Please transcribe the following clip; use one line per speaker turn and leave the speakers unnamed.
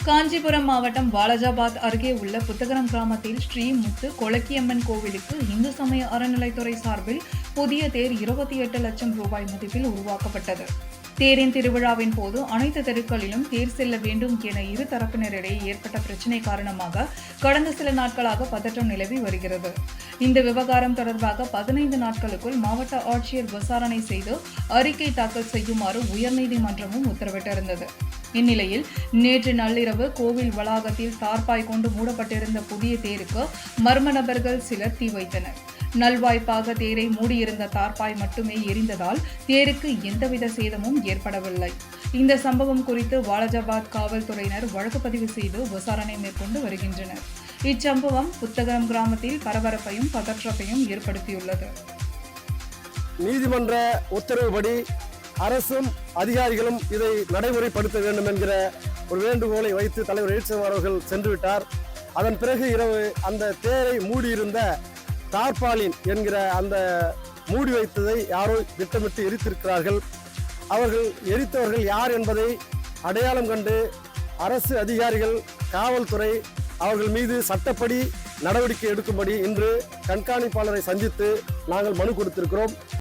காஞ்சிபுரம் மாவட்டம் வாலாஜாபாத் அருகே உள்ள புத்தகரம் கிராமத்தில் ஸ்ரீ முத்து கொளக்கியம்மன் கோவிலுக்கு இந்து சமய அறநிலைத்துறை சார்பில் புதிய தேர் 28 லட்சம் ரூபாய் மதிப்பில் உருவாக்கப்பட்டது. தேரின் திருவிழாவின் போது அனைத்து தெருக்களிலும் தேர் செல்ல வேண்டும் என இரு தரப்பினரிடையே ஏற்பட்ட பிரச்சினை காரணமாக கடந்த சில நாட்களாக பதற்றம் நிலவி வருகிறது. இந்த விவகாரம் தொடர்பாக 15 நாட்களுக்குள் மாவட்ட ஆட்சியர் விசாரணை செய்து அறிக்கை தாக்கல் செய்யுமாறு உயர்நீதிமன்றமும் உத்தரவிட்டிருந்தது. இந்நிலையில் நேற்று நள்ளிரவு கோவில் வளாகத்தில் தார்பாய் கொண்டு மூடப்பட்டிருந்த புதிய தேருக்கு மர்ம நபர்கள் சிலர் தீ வைத்தனர். நல்வாய்ப்பாக தேரை மூடியிருந்த தார்பாய் மட்டுமே எரிந்ததால் தேருக்கு எந்தவித சேதமும் ஏற்படவில்லை. இந்த சம்பவம் குறித்து வாலாஜாபாத் காவல்துறையினர் வழக்கு பதிவு செய்து விசாரணை மேற்கொண்டு வருகின்றனர். இச்சம்பவம் புத்தகரம் கிராமத்தில் பரபரப்பையும் பதற்றத்தையும் ஏற்படுத்தியுள்ளது.
நீதிமன்ற உத்தரவுப்படி அரசும் அதிகாரிகளும் இதை நடைமுறைப்படுத்த வேண்டும் என்கிற ஒரு வேண்டுகோளை வைத்து தலைவர் எழுச்சிமார் அவர்கள் சென்றுவிட்டார். அதன் பிறகு இரவு அந்த தேரை மூடியிருந்த தார்பாலின் என்கிற அந்த மூடி வைத்ததை யாரோ திட்டமிட்டு எரித்திருக்கிறார்கள். அவர்கள் எரித்தவர்கள் யார் என்பதை அடையாளம் கண்டு அரசு அதிகாரிகள், காவல்துறை அவர்கள் மீது சட்டப்படி நடவடிக்கை எடுக்கும்படி இன்று கண்காணிப்பாளரை சந்தித்து நாங்கள் மனு கொடுத்திருக்கிறோம்.